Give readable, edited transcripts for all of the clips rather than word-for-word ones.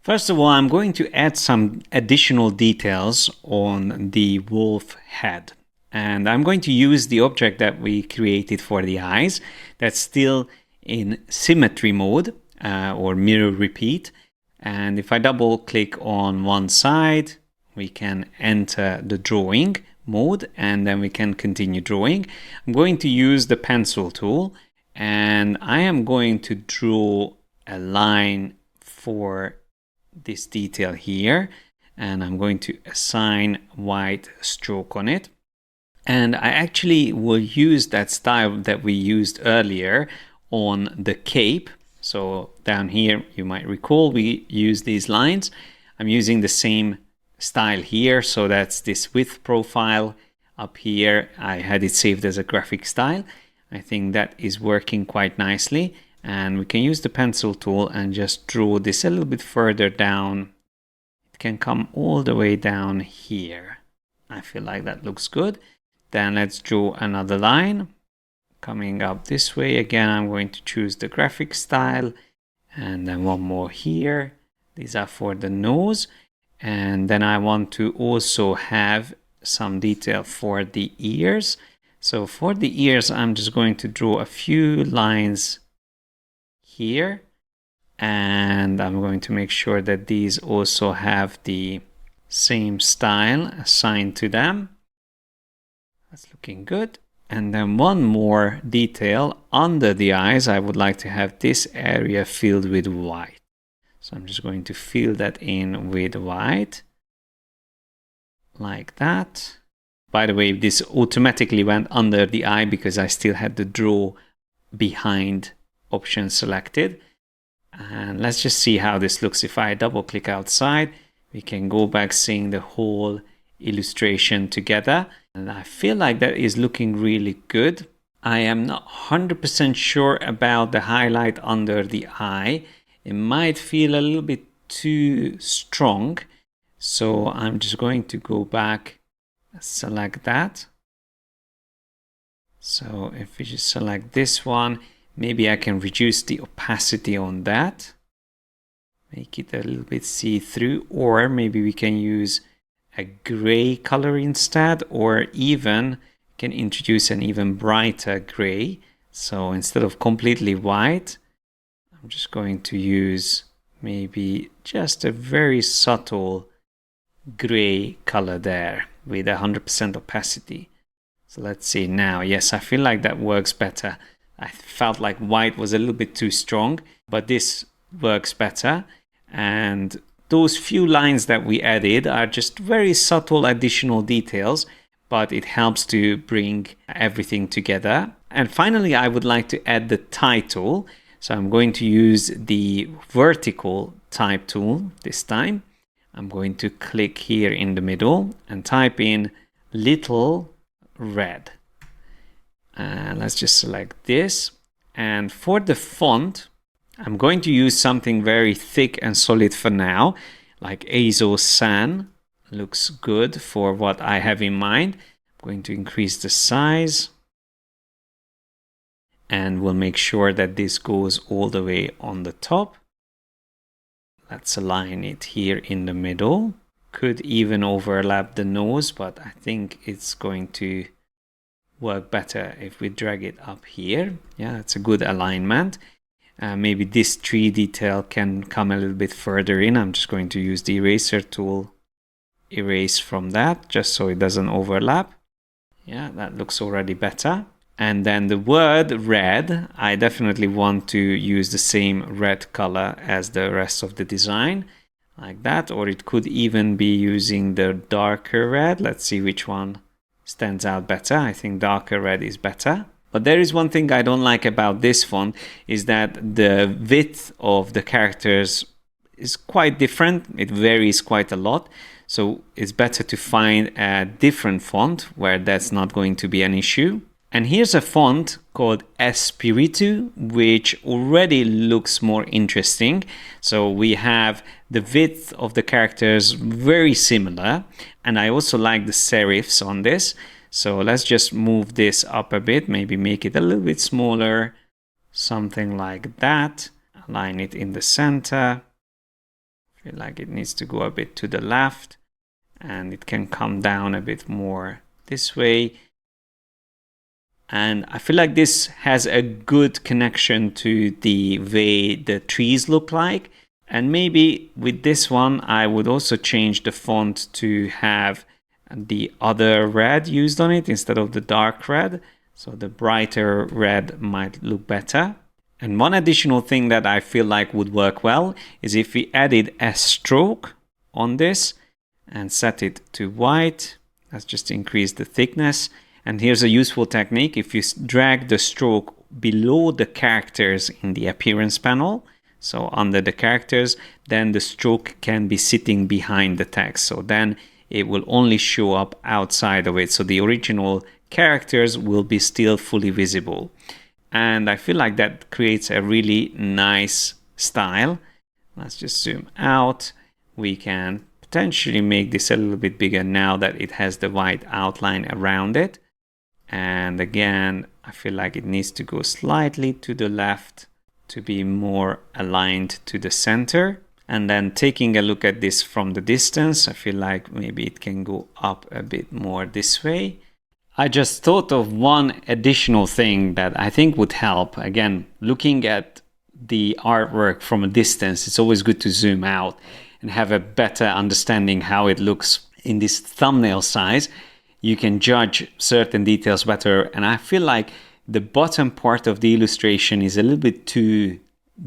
First of all, I'm going to add some additional details on the wolf head. And I'm going to use the object that we created for the eyes that's still in symmetry mode or mirror repeat. And if I double click on one side, we can enter the drawing mode and then we can continue drawing. I'm going to use the pencil tool and I am going to draw a line for this detail here, and I'm going to assign white stroke on it. And I actually will use that style that we used earlier on the cape. So down here, you might recall we used these lines. I'm using the same style here. So that's this width profile up here. I had it saved as a graphic style. I think that is working quite nicely. And we can use the pencil tool and just draw this a little bit further down. It can come all the way down here. I feel like that looks good. Then let's draw another line coming up this way. Again, I'm going to choose the graphic style and then one more here. These are for the nose. And then I want to also have some detail for the ears. So for the ears, I'm just going to draw a few lines here, and I'm going to make sure that these also have the same style assigned to them. That's looking good. And then one more detail under the eyes. I would like to have this area filled with white. So I'm just going to fill that in with white like that. By the way, this automatically went under the eye because I still had the draw behind option selected. And let's just see how this looks. If I double click outside, we can go back seeing the whole illustration together. And I feel like that is looking really good. I am not 100% sure about the highlight under the eye. It might feel a little bit too strong. So I'm just going to go back, select that. So if we just select this one, maybe I can reduce the opacity on that, make it a little bit see-through, or maybe we can use a gray color instead, or even can introduce an even brighter gray. So instead of completely white, I'm just going to use maybe just a very subtle gray color there with 100% opacity. So let's see now. Yes, I feel like that works better. I felt like white was a little bit too strong, but this works better. And those few lines that we added are just very subtle additional details, but it helps to bring everything together. And finally, I would like to add the title. So I'm going to use the vertical type tool this time. I'm going to click here in the middle and type in little red. Let's just select this. And for the font, I'm going to use something very thick and solid for now, like Azo San. Looks good for what I have in mind. I'm going to increase the size. And we'll make sure that this goes all the way on the top. Let's align it here in the middle. Could even overlap the nose, but I think it's going to work better if we drag it up here. Yeah, it's a good alignment. Maybe this tree detail can come a little bit further in. I'm just going to use the eraser tool, erase from that, just so it doesn't overlap. Yeah, that looks already better. And then the word red, I definitely want to use the same red color as the rest of the design, like that. Or it could even be using the darker red. Let's see which one stands out better. I think darker red is better. But there is one thing I don't like about this font, is that the width of the characters is quite different. It varies quite a lot. So it's better to find a different font where that's not going to be an issue. And here's a font called Espiritu, which already looks more interesting. So we have the width of the characters very similar. And I also like the serifs on this. So let's just move this up a bit, maybe make it a little bit smaller, something like that. Align it in the center. I feel like it needs to go a bit to the left, and it can come down a bit more this way. And I feel like this has a good connection to the way the trees look like. And maybe with this one, I would also change the font to have the other red used on it instead of the dark red. So the brighter red might look better. And one additional thing that I feel like would work well is if we added a stroke on this and set it to white. Let's just increase the thickness. And here's a useful technique. If you drag the stroke below the characters in the appearance panel, so under the characters, then the stroke can be sitting behind the text. So then it will only show up outside of it. So the original characters will be still fully visible. And I feel like that creates a really nice style. Let's just zoom out. We can potentially make this a little bit bigger now that it has the white outline around it. And again, I feel like it needs to go slightly to the left to be more aligned to the center. And then taking a look at this from the distance, I feel like maybe it can go up a bit more this way. I just thought of one additional thing that I think would help. Again, looking at the artwork from a distance, it's always good to zoom out and have a better understanding how it looks in this thumbnail size. You can judge certain details better. And I feel like the bottom part of the illustration is a little bit too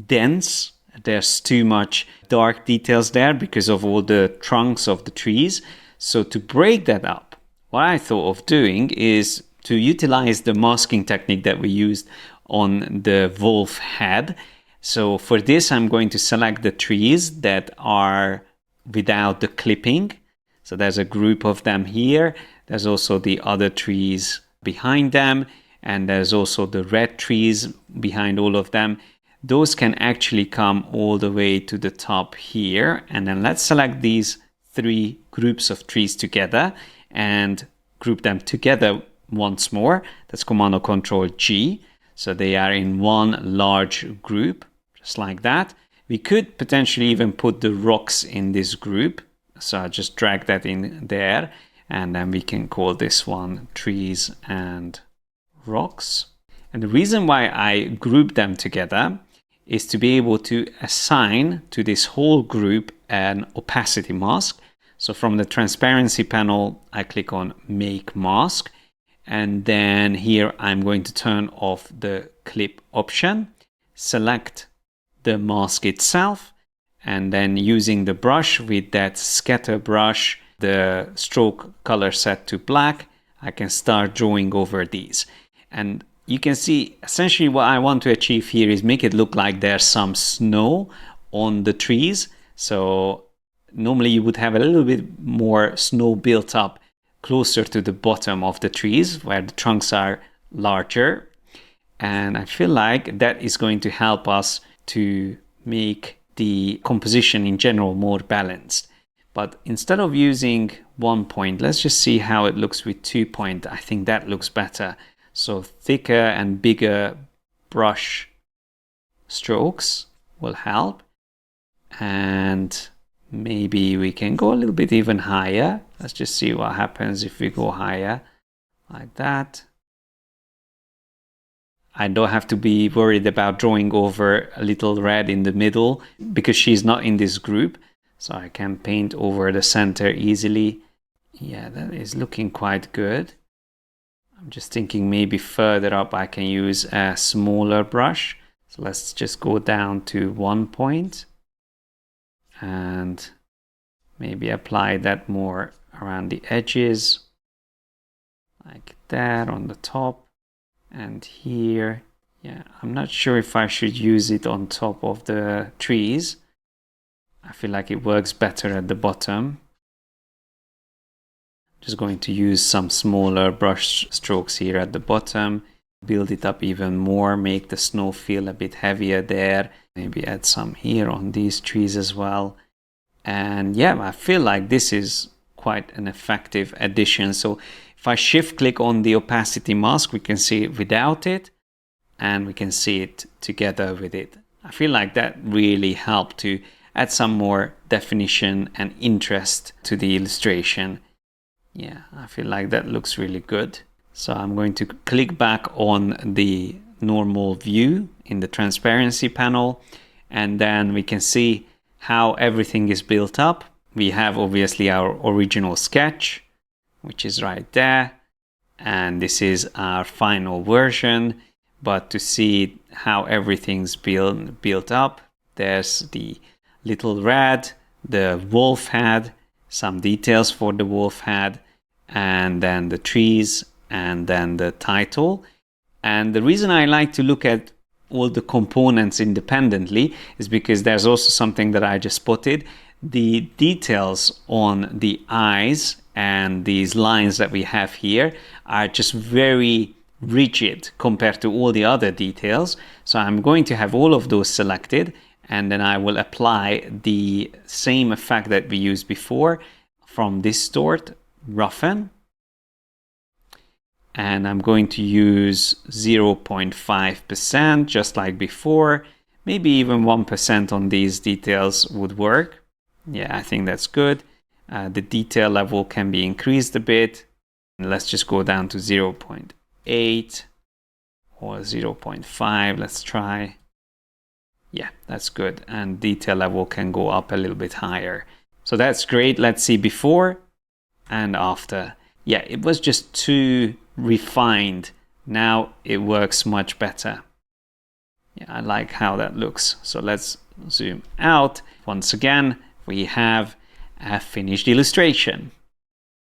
dense. There's too much dark details there because of all the trunks of the trees. So to break that up, what I thought of doing is to utilize the masking technique that we used on the wolf head. So for this, I'm going to select the trees that are without the clipping. So there's a group of them here. There's also the other trees behind them. And there's also the red trees behind all of them. Those can actually come all the way to the top here. And then let's select these three groups of trees together and group them together once more. That's Command or Control G. So they are in one large group, just like that. We could potentially even put the rocks in this group. So I'll just drag that in there. And then we can call this one trees and rocks. And the reason why I group them together is to be able to assign to this whole group an opacity mask. So from the transparency panel, I click on Make Mask. And then here I'm going to turn off the clip option, select the mask itself, and then using the brush with that scatter brush, the stroke color set to black, I can start drawing over these. And you can see essentially what I want to achieve here is make it look like there's some snow on the trees. So normally you would have a little bit more snow built up closer to the bottom of the trees where the trunks are larger. And I feel like that is going to help us to make the composition in general more balanced. But instead of using 1 point, let's just see how it looks with 2 point. I think that looks better. So thicker and bigger brush strokes will help. And maybe we can go a little bit even higher. Let's just see what happens if we go higher like that. I don't have to be worried about drawing over a little red in the middle because she's not in this group. So I can paint over the center easily. Yeah, that is looking quite good. I'm just thinking maybe further up I can use a smaller brush. So let's just go down to 1 point and maybe apply that more around the edges like that on the top and here. Yeah, I'm not sure if I should use it on top of the trees. I feel like it works better at the bottom. Just going to use some smaller brush strokes here at the bottom, build it up even more, make the snow feel a bit heavier there. Maybe add some here on these trees as well. And yeah, I feel like this is quite an effective addition. So if I shift click on the opacity mask, we can see it without it and we can see it together with it. I feel like that really helped to add some more definition and interest to the illustration. Yeah, I feel like that looks really good. So I'm going to click back on the normal view in the transparency panel, and then we can see how everything is built up. We have obviously our original sketch, which is right there, and this is our final version. But to see how everything's built up, there's the little red, the wolf head, some details for the wolf head, and then the trees, and then the title. And the reason I like to look at all the components independently is because there's also something that I just spotted. The details on the eyes and these lines that we have here are just very rigid compared to all the other details. So I'm going to have all of those selected, and then I will apply the same effect that we used before from Distort, Roughen. And I'm going to use 0.5% just like before. Maybe even 1% on these details would work. Yeah, I think that's good. The detail level can be increased a bit. Let's just go down to 0.8 or 0.5. Let's try. Yeah, that's good. And detail level can go up a little bit higher. So that's great. Let's see before and after. Yeah, it was just too refined. Now it works much better. Yeah, I like how that looks. So let's zoom out. Once again, we have a finished illustration.